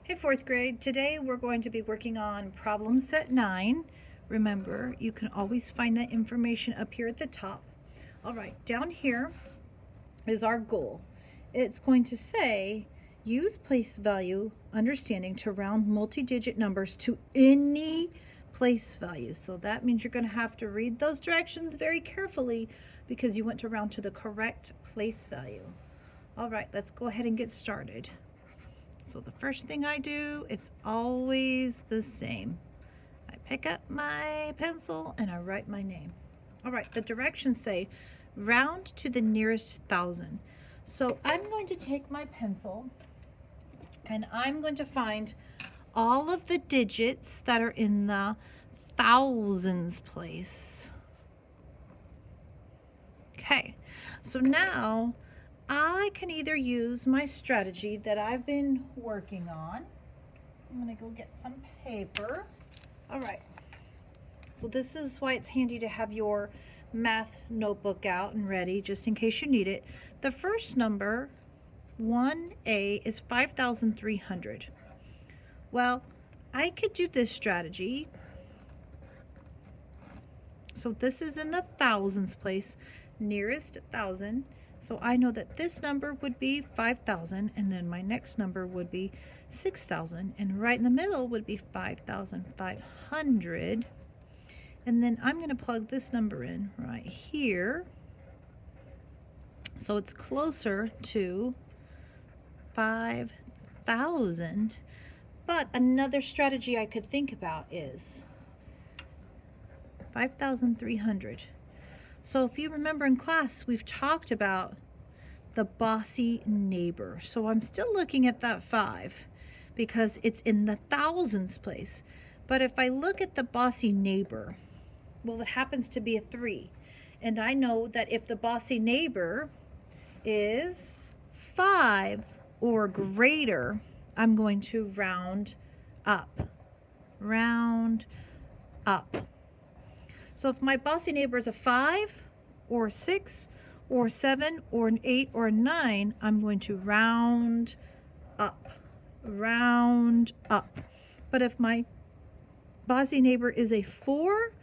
Hey, fourth grade. Today we're going to be working on problem set 9. Remember, you can always find that information up here at the top. All right, down here is our goal. It's going to say use place value understanding to round multi-digit numbers to any place value. So that means you're going to have to read those directions very carefully because you want to round to the correct place value. All right, let's go ahead and get started. So the first thing I do, it's always the same. I pick up my pencil and I write my name. All right, the directions say round to the nearest thousand. So I'm going to take my pencil and I'm going to find all of the digits that are in the thousands place. Okay, so now I can either use my strategy that I've been working on. I'm going to go get some paper. All right. So this is why it's handy to have your math notebook out and ready just in case you need it. The first number, 1A, is 5,300. Well, I could do this strategy. So this is in the thousands place, nearest thousand. So I know that this number would be 5,000 and then my next number would be 6,000 and right in the middle would be 5,500. And then I'm going to plug this number in right here. So it's closer to 5,000. But another strategy I could think about is 5,300. So if you remember in class, we've talked about the bossy neighbor. So I'm still looking at that 5 because it's in the thousands place. But if I look at the bossy neighbor, well, it happens to be a 3. And I know that if the bossy neighbor is 5 or greater, I'm going to round up. Round up. So if my bossy neighbor is a 5 or a 6 or 7 or an 8 or a 9, I'm going to round up. Round up. But if my bossy neighbor is a 4,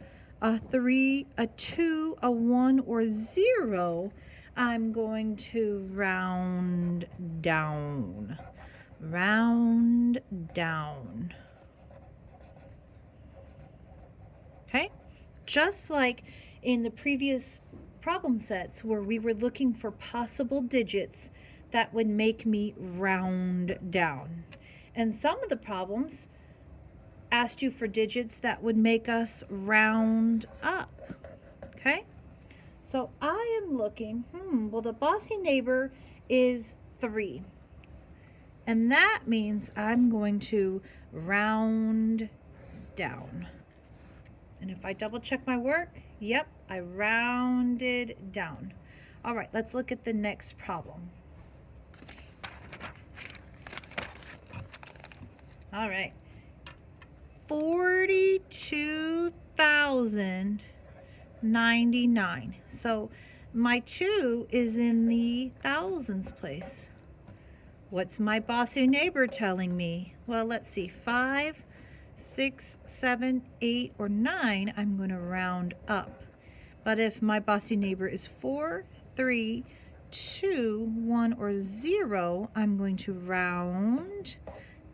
a 3, a 2, a 1, or 0, I'm going to round down. Round down. Okay? Just like in the previous problem sets where we were looking for possible digits that would make me round down. And some of the problems asked you for digits that would make us round up. Okay? So I am looking, well, the bossy neighbor is 3. And that means I'm going to round down. And if I double check my work, yep, I rounded down. All right, let's look at the next problem. All right, 42,099. So my 2 is in the thousands place. What's my bossy neighbor telling me? Well, let's see, 5, 6, 7, 8, or 9, I'm going to round up. But if my bossy neighbor is 4, 3, 2, 1, or 0, I'm going to round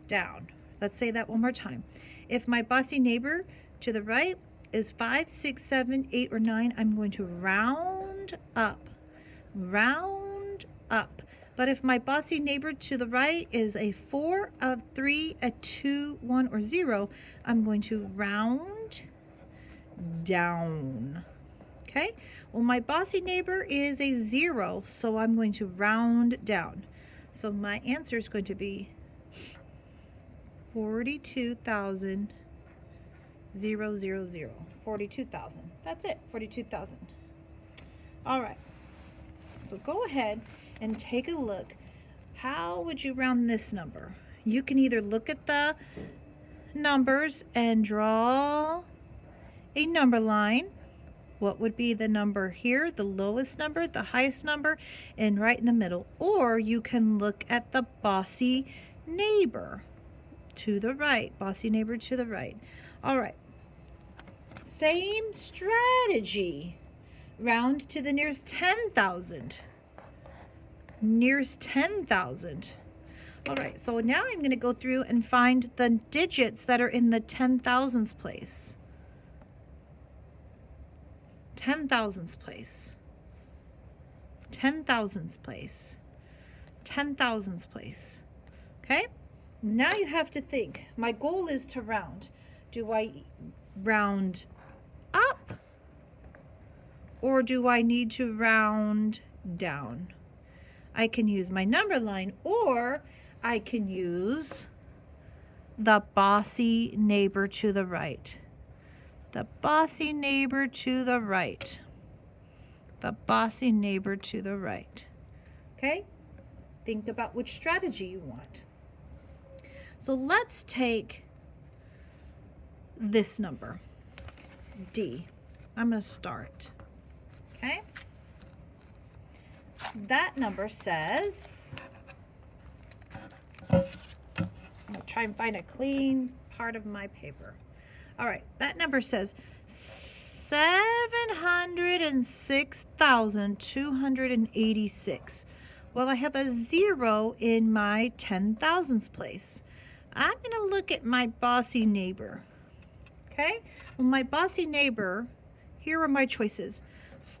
down. Let's say that one more time. If my bossy neighbor to the right is 5, 6, 7, 8, or 9, I'm going to round up. Round up. But if my bossy neighbor to the right is a 4, a 3, a 2, 1, or 0, I'm going to round down. Okay? Well, my bossy neighbor is a 0, so I'm going to round down. So my answer is going to be 42,000. 42,000. That's it, 42,000. All right. So go ahead and take a look. How would you round this number? You can either look at the numbers and draw a number line. What would be the number here, the lowest number, the highest number, and right in the middle? Or you can look at the bossy neighbor. To the right. Bossy neighbor to the right. All right. Same strategy. Round to the nearest 10,000. Nearest 10,000. All right, so now I'm going to go through and find the digits that are in the 10,000s place. 10,000s place. 10,000s place. 10,000s place. Okay? Now you have to think. My goal is to round. Do I round up or do I need to round down? I can use my number line or I can use the bossy neighbor to the right. The bossy neighbor to the right. The bossy neighbor to the right. Okay? Think about which strategy you want. So let's take this number, D. I'm going to start. Okay? That number says, I'm going to try and find a clean part of my paper. All right, that number says 706,286. Well, I have a 0 in my 10,000s place. I'm going to look at my bossy neighbor. Okay? Well, my bossy neighbor, here are my choices.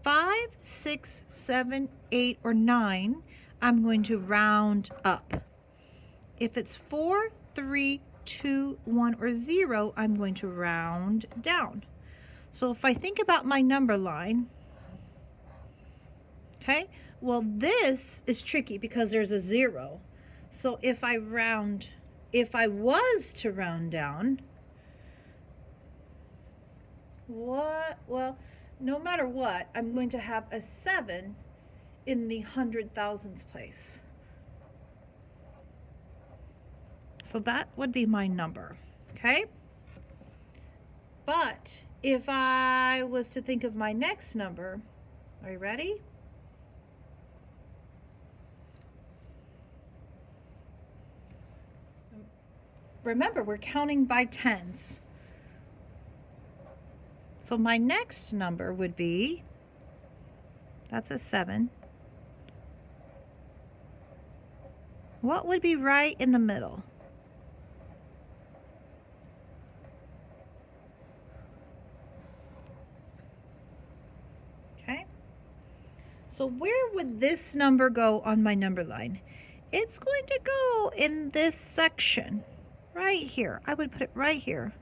5, 6, 7, 8, or 9, I'm going to round up. If it's 4, 3, 2, 1, or 0, I'm going to round down. So if I think about my number line, okay, well, this is tricky because there's a 0. So if I was to round down, well, no matter what, I'm going to have a 7 in the 100,000s place. So that would be my number, okay? But if I was to think of my next number, are you ready? Remember, we're counting by tens. So my next number would be, that's a 7. What would be right in the middle? Okay. So where would this number go on my number line? It's going to go in this section right here. I would put it right here.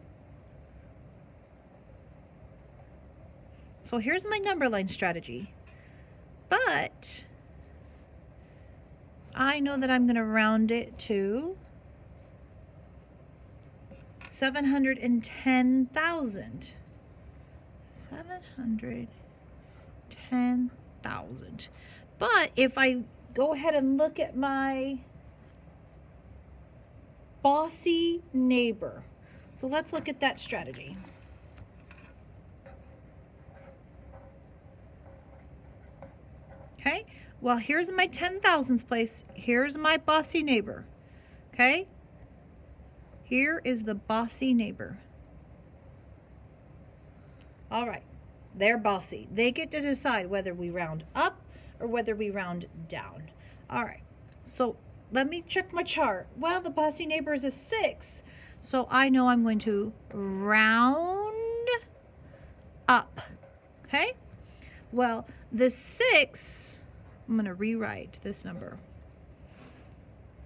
So here's my number line strategy. But I know that I'm going to round it to 710,000. 710,000. But if I go ahead and look at my bossy neighbor. So let's look at that strategy. Okay, well, here's my 10,000s place. Here's my bossy neighbor. Okay, here is the bossy neighbor. All right, they're bossy. They get to decide whether we round up or whether we round down. All right, so let me check my chart. Well, the bossy neighbor is a 6, so I know I'm going to round up. Okay, well, the 6, I'm going to rewrite this number.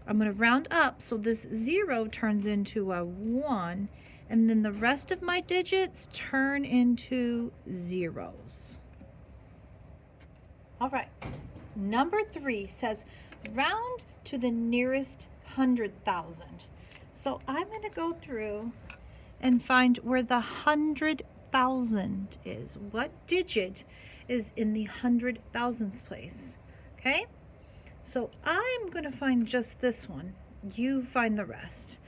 I'm going to round up, so this 0 turns into a 1, and then the rest of my digits turn into zeros. All right, number 3 says round to the nearest 100,000. So I'm going to go through and find where the 100,000 is. What digit is in the 100,000s place? Okay, so I'm going to find just this one. You find the rest.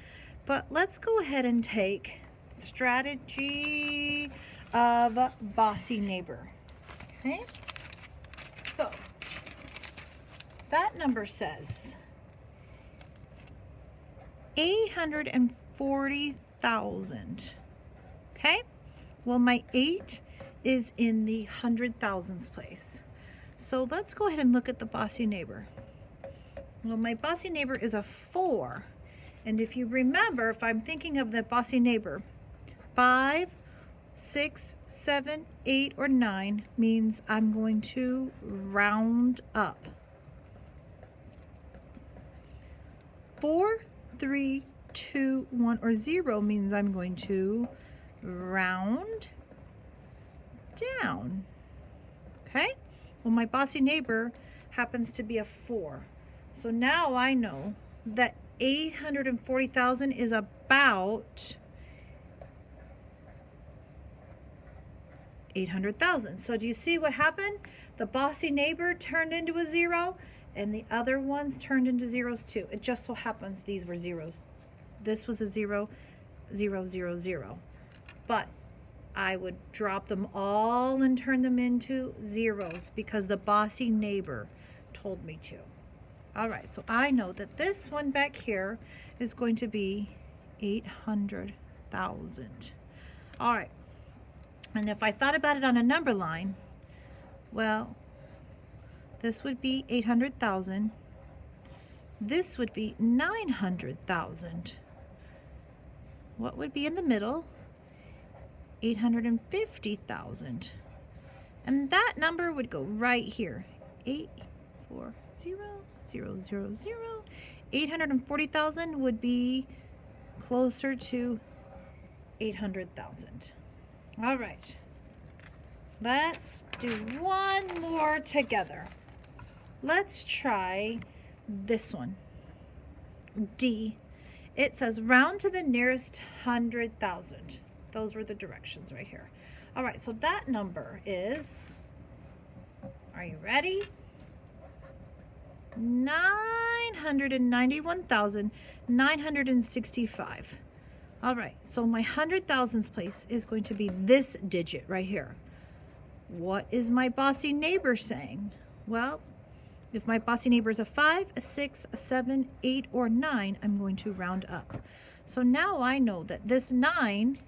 But let's go ahead and take strategy of bossy neighbor. Okay, so that number says 840,000. 40,000. Okay? Well, my 8 is in the hundred thousands place. So let's go ahead and look at the bossy neighbor. Well, my bossy neighbor is a 4. And if you remember, if I'm thinking of the bossy neighbor, 5, 6, 7, 8, or 9 means I'm going to round up. 4, 3, 2, 1, or 0 means I'm going to round down. Okay? Well, my bossy neighbor happens to be a 4. So now I know that 840,000 is about 800,000. So do you see what happened? The bossy neighbor turned into a 0 and the other ones turned into zeros too. It just so happens these were zeros. This was a 0, 0, 0, 0. But I would drop them all and turn them into zeros because the bossy neighbor told me to. All right, so I know that this one back here is going to be 800,000. All right, and if I thought about it on a number line, well, this would be 800,000. This would be 900,000. What would be in the middle? 850,000. And that number would go right here. 840,000. 840,000 would be closer to 800,000. All right. Let's do one more together. Let's try this one. D. It says round to the nearest 100,000. Those were the directions right here. All right, so that number is, are you ready? 991,965. All right, so my 100,000s place is going to be this digit right here. What is my bossy neighbor saying? Well, if my bossy neighbor is a 5, a 6, a 7, 8, or 9, I'm going to round up. So now I know that this 9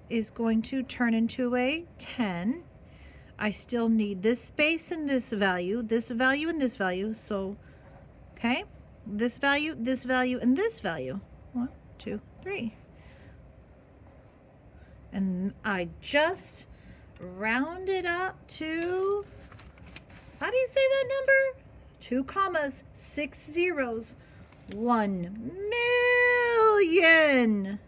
is going to turn into a 10. I still need this space and this value, and this value. So, okay, this value, and this value. 1, 2, 3. And I just rounded up to, how do you say that number? 2 commas, 6 zeros, 1 million.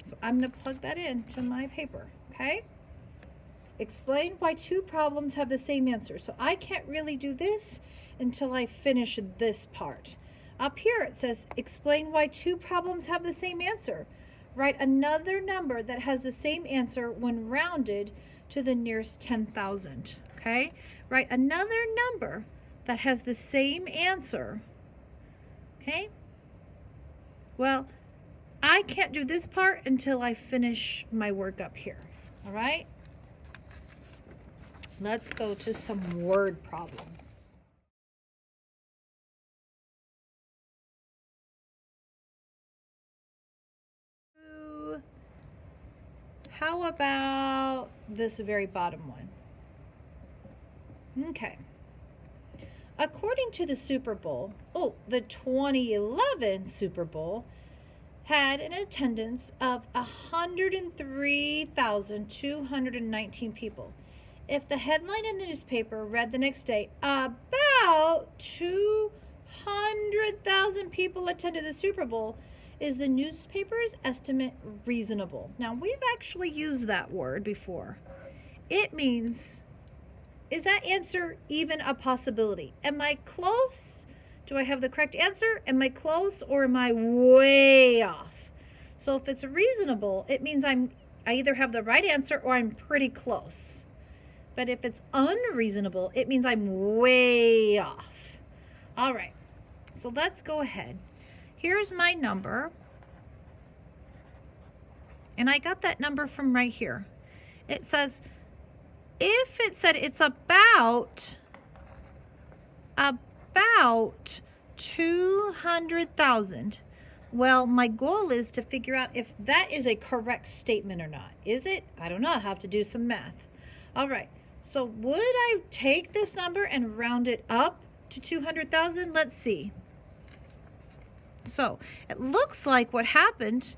So I'm going to plug that into my paper, okay? Explain why 2 problems have the same answer. So I can't really do this until I finish this part. Up here it says, explain why 2 problems have the same answer. Write another number that has the same answer when rounded to the nearest 10,000, okay? Write another number that has the same answer, okay? Well, I can't do this part until I finish my work up here, all right? Let's go to some word problems. How about this very bottom one? Okay. According to the Super Bowl, the 2011 Super Bowl had an attendance of 103,219 people. If the headline in the newspaper read the next day, about 200,000 people attended the Super Bowl, is the newspaper's estimate reasonable? Now, we've actually used that word before. It means, is that answer even a possibility? Am I close? Do I have the correct answer? Am I close or am I way off? So if it's reasonable, it means I either have the right answer or I'm pretty close. But if it's unreasonable, it means I'm way off. All right, so let's go ahead. Here's my number, and I got that number from right here. It says, if it said it's about 200,000. Well, my goal is to figure out if that is a correct statement or not. Is it? I don't know. I have to do some math. All right. So would I take this number and round it up to 200,000? Let's see. So it looks like what happened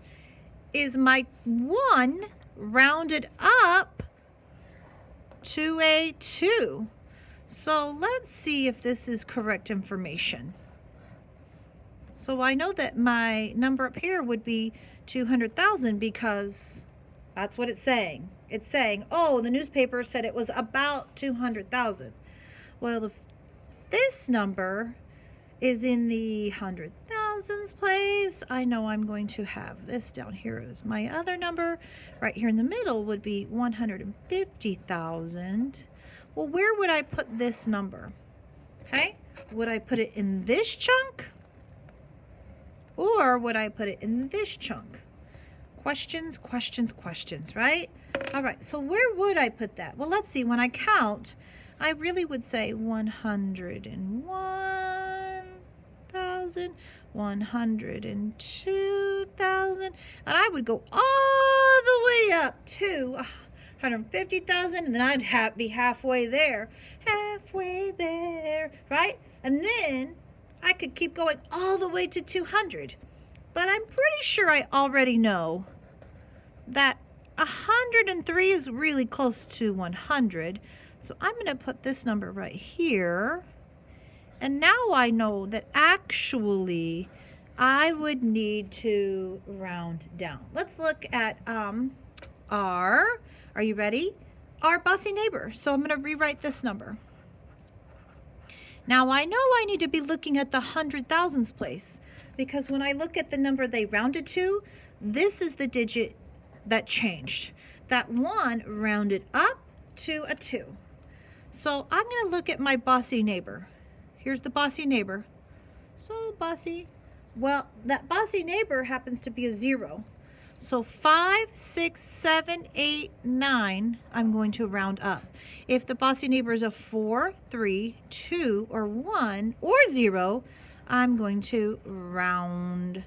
is my 1 rounded up to a 2. So let's see if this is correct information. So I know that my number up here would be 200,000 because that's what it's saying. It's saying, oh, the newspaper said it was about 200,000. Well, if this number is in the hundred thousands place, I know I'm going to have this down here as my other number. Right here in the middle would be 150,000. Well, where would I put this number? Okay, would I put it in this chunk? Or would I put it in this chunk? Questions, questions, questions, right? All right, so where would I put that? Well, let's see. When I count, I really would say 101,000, 102,000, and I would go all the way up to 150,000, and then I'd be halfway there, right? And then I could keep going all the way to 200. But I'm pretty sure I already know that 103 is really close to 100. So I'm going to put this number right here. And now I know that actually I would need to round down. Let's look at are you ready? Our bossy neighbor. So I'm going to rewrite this number. Now I know I need to be looking at the hundred thousands place because when I look at the number they rounded to, this is the digit that changed. That 1 rounded up to a 2. So I'm going to look at my bossy neighbor. Here's the bossy neighbor. So bossy. Well, that bossy neighbor happens to be a 0. So 5, 6, 7, 8, 9, I'm going to round up. If the bossy neighbor is a 4, 3, 2, or 1, or 0, I'm going to round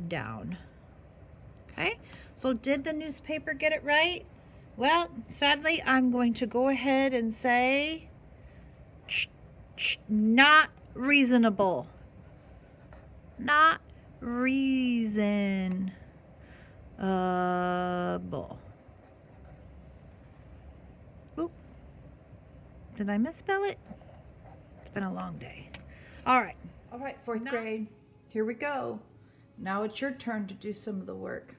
down. Okay, so did the newspaper get it right? Well, sadly, I'm going to go ahead and say not reasonable. Not reasonable. Oop. Did I misspell it? It's been a long day. All right, fourth grade. Here we go. Now it's your turn to do some of the work.